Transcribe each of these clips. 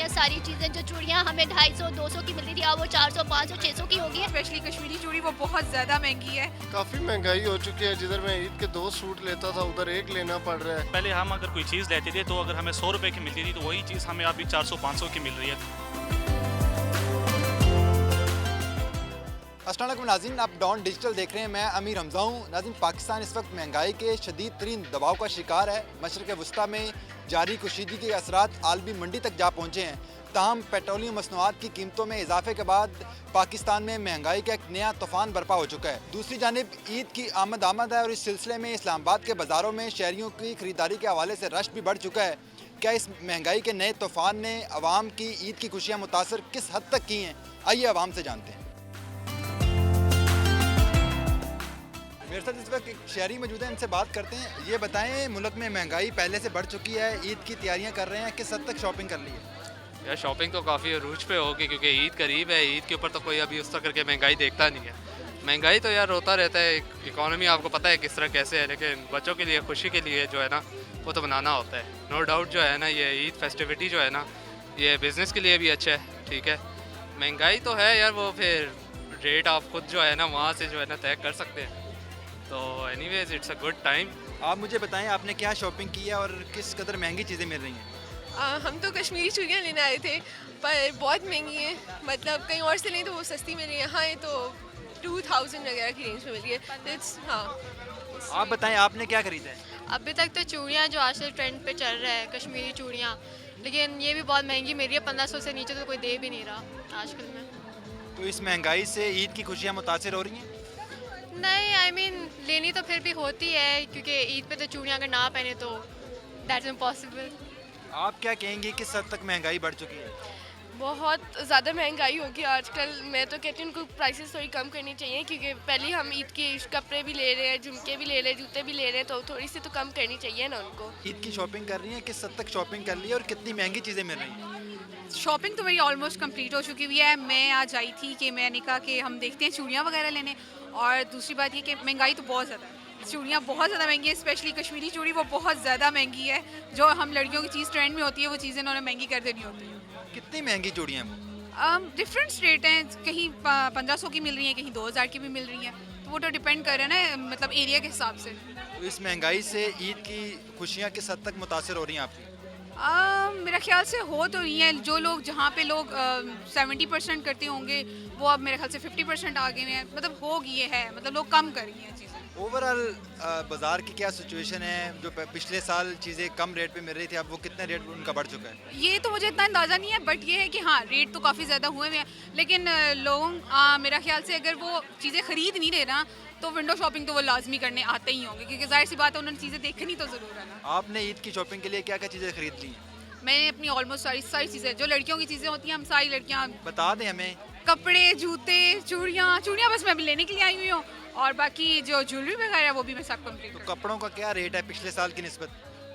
हैं सारी चीज़ें। जो चूड़ियाँ हमें 250-200 की मिलती थी, अब वो 400, 500, 600 की हो गई है। स्पेशली कश्मीरी चूड़ी वो बहुत ज़्यादा महंगी है। काफ़ी महंगाई हो चुकी है। जिधर मैं ईद के 2 सूट लेता था उधर एक लेना पड़ रहा है। पहले हम अगर कोई चीज़ लेते थे तो अगर हमें 100 रुपए की मिलती थी तो वही चीज़ हमें अभी 400-500 की मिल रही है। अस्सलाम वालेकुम नाज़रीन, आप डॉन डिजिटल देख रहे हैं। मैं अमीर हमज़ा हूँ। नाज़रीन, पाकिस्तान इस वक्त महंगाई के शदीद तरीन दबाव का शिकार है। मशरक़ वस्ता में जारी कुशीदगी के असरात आलमी मंडी तक जा पहुँचे हैं। ताहम पेट्रोलियम मसनूआत की कीमतों में इजाफे के बाद पाकिस्तान में महंगाई का एक नया तूफ़ान बर्पा हो चुका है। दूसरी जानिब ईद की आमद है और इस सिलसिले में इस्लामाबाद के बाज़ारों में शहरियों की खरीदारी के हवाले से रश भी बढ़ चुका है। क्या इस महंगाई के नए तूफ़ान ने अवाम की ईद की खुशियाँ मुतासर किस हद तक की हैं? आइए अवाम से जानते हैं। मेरे साथ इस वक्त एक शहरी मौजूद है, इनसे बात करते हैं। ये बताएं, मुल्क में महंगाई पहले से बढ़ चुकी है, ईद की तैयारियां कर रहे हैं, किस हद तक शॉपिंग कर ली है? यार शॉपिंग तो काफ़ी अरूज पे होगी क्योंकि ईद करीब है। ईद के ऊपर तो कोई अभी उस तरह करके महंगाई देखता नहीं है। महंगाई तो यार होता रहता है, इकोनॉमी आपको पता है किस तरह कैसे है, लेकिन बच्चों के लिए खुशी के लिए जो है ना वो तो बनाना होता है। नो डाउट जो है ना ये ईद फेस्टिविटी जो है ना ये बिज़नेस के लिए भी अच्छा है। ठीक है, महंगाई तो है यार, वो फिर रेट आप खुद जो है ना वहाँ से जो है ना तय कर सकते हैं। तो anyways it's a good time. आप मुझे बताएं, आपने क्या शॉपिंग की है और किस कदर महंगी चीज़ें मिल रही हैं? हम तो कश्मीरी चूड़ियाँ लेने आए थे पर बहुत महंगी हैं। मतलब कहीं और से लें तो वो सस्ती मिल रही है, यहाँ है तो 2000 वगैरह की रेंज में मिल रही है। तो इट्स हाँ। आप बताएं, आपने क्या खरीदा है? अभी तक तो चूड़ियाँ जो आजकल ट्रेंड पे चल रहा है, कश्मीरी चूड़ियाँ, लेकिन ये भी बहुत महंगी मिल रही है। 1500 से नीचे तो कोई दे भी नहीं रहा आजकल में। तो इस महंगाई से ईद की खुशियाँ मुतासर हो रही हैं? नहीं, आई मीन लेनी तो फिर भी होती है क्योंकि ईद पे तो चूड़ियाँ अगर ना पहने तो दैट्स इम्पॉसिबल। आप क्या कहेंगे, किस हद तक महंगाई बढ़ चुकी है? बहुत ज़्यादा महंगाई होगी आजकल। मैं तो कहती हूँ उनको प्राइसेस थोड़ी कम करनी चाहिए क्योंकि पहले हम ईद के कपड़े भी ले रहे हैं, झुमके भी ले रहे हैं, जूते भी ले रहे हैं, तो थोड़ी सी तो कम करनी चाहिए ना उनको। ईद की शॉपिंग कर रही हैं, किस हद तक शॉपिंग कर ली है और कितनी महंगी चीज़ें मिल रही हैं? शॉपिंग तो मेरी ऑलमोस्ट कंप्लीट हो चुकी हुई है। मैं आज आई थी कि मैंने कहा कि हम देखते हैं चूड़ियाँ वगैरह लेने, और दूसरी बात ये कि महंगाई तो बहुत ज़्यादा है। चूड़ियाँ बहुत ज़्यादा महंगी है, स्पेशली कश्मीरी चूड़ी वो बहुत ज़्यादा महंगी है। जो हम लड़कियों की चीज़ ट्रेंड में होती है वो चीज़ें इन्होंने महंगी कर देनी होती है। कितनी महंगी चूड़ियाँ हैं? डिफरेंट रेट हैं, कहीं 1500 की मिल रही हैं, कहीं 2000 की भी मिल रही हैं। तो वो तो डिपेंड कर रहे हैं ना, मतलब एरिया के हिसाब से। तो इस महंगाई से ईद की खुशियाँ किस हद तक मुतासर हो रही हैं आपकी? मेरा ख्याल से हो तो रही है। जो लोग जहाँ पे लोग 70% करते होंगे वो अब मेरे ख्याल से 50% आ गए हैं। मतलब हो गई है, मतलब लोग कम कर रही हैं चीज़ें। ओवरऑल बाज़ार की क्या सिचुएशन है? जो पिछले साल चीज़ें कम रेट पे मिल रही थी, अब वो कितने रेट उनका बढ़ चुका है? ये तो मुझे इतना अंदाज़ा नहीं है, बट ये है कि हाँ रेट तो काफ़ी ज़्यादा हुए हुए हैं। लेकिन मेरा ख्याल से अगर वो चीज़ें ख़रीद नहीं रहे ना तो विंडो शॉपिंग तो वो लाजमी करने आते ही होंगे, क्योंकि जाहिर सी बात है उन्होंने चीज़ें देखनी तो ज़रूर है ना। आपने ईद की शॉपिंग के लिए क्या क्या चीज़ें खरीद ली हैं? मैंने अपनी ऑलमोस्ट सारी चीज़ें, जो लड़कियों की चीज़ें होती हैं, हम सारी लड़कियाँ, बता दें हमें। कपड़े, जूते, चूड़ियाँ बस मैं अभी लेने के लिए आई हुई हूँ, और बाकी जो ज्वेलरी वगैरह है वो भी मैं सब कंप्लीट। तो कपड़ों का क्या रेट है पिछले साल की निस्बत?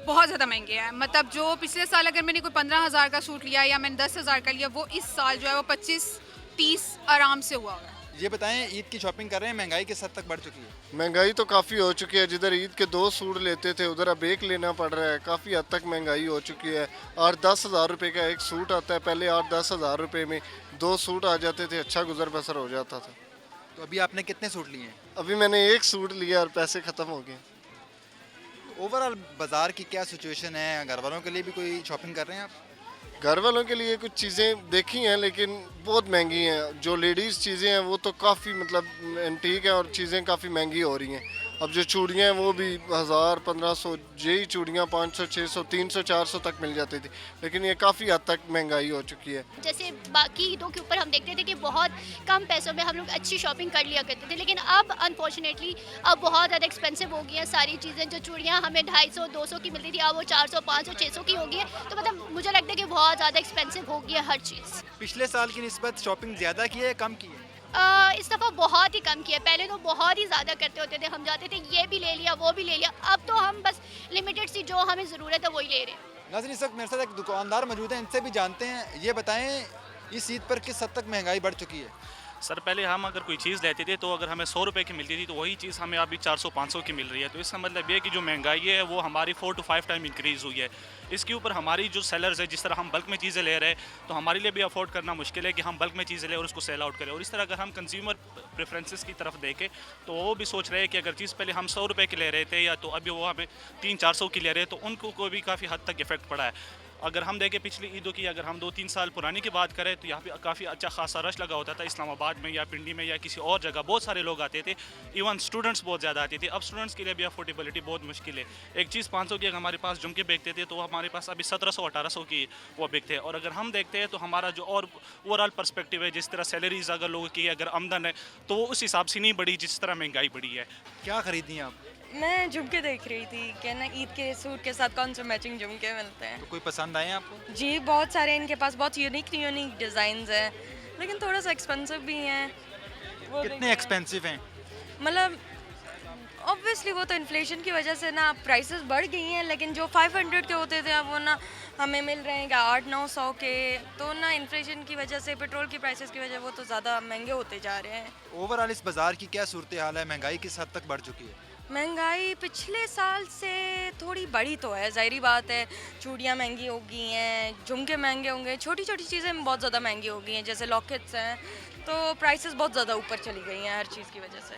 बहुत ज़्यादा महंगे हैं। मतलब जो पिछले साल अगर मैंने कोई 15,000 का सूट लिया या मैंने 10,000 का लिया, वो इस साल जो है वो 25-30 आराम से हुआ है। ये बताएं, ईद की शॉपिंग कर रहे हैं, महंगाई किस हद तक बढ़ चुकी है? महंगाई तो काफ़ी हो चुकी है। जिधर ईद के 2 सूट लेते थे उधर अब एक लेना पड़ रहा है। काफ़ी हद तक महंगाई हो चुकी है। 8-10 हज़ार रुपये का एक सूट आता है, पहले 8-10 हज़ार रुपये में 2 सूट आ जाते थे, अच्छा गुजर बसर हो जाता था। तो अभी आपने कितने सूट लिए हैं? अभी मैंने एक सूट लिया और पैसे ख़त्म हो गए। ओवरऑल बाज़ार की क्या सिचुएशन है? घर वालों के लिए भी कोई शॉपिंग कर रहे हैं आप? घर वालों के लिए कुछ चीज़ें देखी हैं लेकिन बहुत महंगी हैं। जो लेडीज़ चीज़ें हैं वो तो काफ़ी मतलब एंटीक है और चीज़ें काफ़ी महंगी हो रही हैं। अब जो चूड़ियाँ हैं वो भी 1000-1500, यही चूड़ियाँ 500, 600, 300, 400 तक मिल जाती थी, लेकिन ये काफ़ी हद तक महंगाई हो चुकी है। जैसे बाकी ईदों के ऊपर हम देखते थे कि बहुत कम पैसों में हम लोग अच्छी शॉपिंग कर लिया करते थे, लेकिन अब अनफॉर्चुनेटली अब बहुत ज़्यादा एक्सपेंसिव हो गई हैं सारी चीज़ें। जो चूड़ियाँ हमें 250-200 की मिलती थी, अब वो 400, 500, 600 की हो गई है। तो मतलब मुझे लगता है कि बहुत ज़्यादा एक्सपेंसिव हो गई है हर चीज़। पिछले साल की निस्बत शॉपिंग ज़्यादा की है, कम की है? इस दफ़ा बहुत ही कम किया। पहले तो बहुत ही ज़्यादा करते होते थे, हम जाते थे ये भी ले लिया वो भी ले लिया। अब तो हम बस लिमिटेड सी जो हमें ज़रूरत है वही ले रहे हैं। नाज़रीन, इस वक्त मेरे साथ एक दुकानदार मौजूद है, इनसे भी जानते हैं। ये बताएं, इस ईद पर किस हद तक महंगाई बढ़ चुकी है? सर पहले हम अगर कोई चीज़ लेते थे तो अगर हमें 100 रुपए की मिलती थी तो वही चीज़ हमें अभी 400-500 की मिल रही है। तो इसका मतलब ये है कि जो महंगाई है वो हमारी 4 to 5 टाइम इंक्रीज़ हुई है। इसके ऊपर हमारी जो सेलर्स है, जिस तरह हम बल्क में चीज़ें ले रहे हैं तो हमारे लिए भी अफोर्ड करना मुश्किल है कि हम बल्क में चीज़ें लें और उसको सेल आउट करें। और इस तरह अगर हम कंज्यूमर प्रेफरेंसेस की तरफ देखें तो वो भी सोच रहे हैं कि अगर चीज़ पहले हम 100 रुपए की ले रहे थे या तो अभी वो हमें 300-400 की ले रहे हैं, तो उनको को भी काफ़ी हद तक इफेक्ट पड़ा है। अगर हम देखें पिछली ईदों की, अगर हम 2-3 साल पुरानी की बात करें तो यहाँ पे काफ़ी अच्छा खासा रश लगा होता था इस्लामाबाद में या पिंडी में या किसी और जगह, बहुत सारे लोग आते थे। इवन स्टूडेंट्स बहुत ज़्यादा आते थे। अब स्टूडेंट्स के लिए भी अफोर्डेबिलिटी बहुत मुश्किल है। एक चीज़ 500 की अगर हमारे पास झुमके बेचते थे तो वो हमारे पास अभी 1700-1800 की वो बिकते हैं। और अगर हम देखते हैं तो हमारा जो और ओवरऑल पर्सपेक्टिव है, जिस तरह सैलरीज अगर लोगों की अगर आमदन है तो वो उस हिसाब से नहीं बढ़ी जिस तरह महंगाई बढ़ी है। क्या खरीदी आप? मैं झुमके देख रही थी कि ना ईद के सूट के साथ कौन से मैचिंग झुमके मिलते हैं। तो कोई पसंद आए आपको? जी बहुत सारे इनके पास बहुत यूनिक डिज़ाइंस हैं, लेकिन थोड़ा सा एक्सपेंसिव भी हैं। वो कितने एक्सपेंसिव हैं? मतलब ऑब्वियसली वो तो इन्फ्लेशन की वजह से ना प्राइसेस बढ़ गई हैं, लेकिन जो 500 के होते थे अब वो ना हमें मिल रहे हैं क्या 800-900 के। तो ना इन्फ्लेशन की वजह से, पेट्रोल की प्राइसेस की वजह, वो तो ज़्यादा महंगे होते जा रहे हैं। ओवरऑल इस बाज़ार की क्या सूरत हाल है? महंगाई किस हद तक बढ़ चुकी है? महंगाई पिछले साल से थोड़ी बढ़ी तो है, ज़ाहिरी बात है। चूड़ियाँ महंगी हो गई हैं, झुमके महंगे होंगे, छोटी छोटी चीज़ें बहुत ज़्यादा महंगी हो गई हैं, जैसे लॉकेट्स हैं। तो प्राइसेस बहुत ज़्यादा ऊपर चली गई हैं हर चीज़ की वजह से।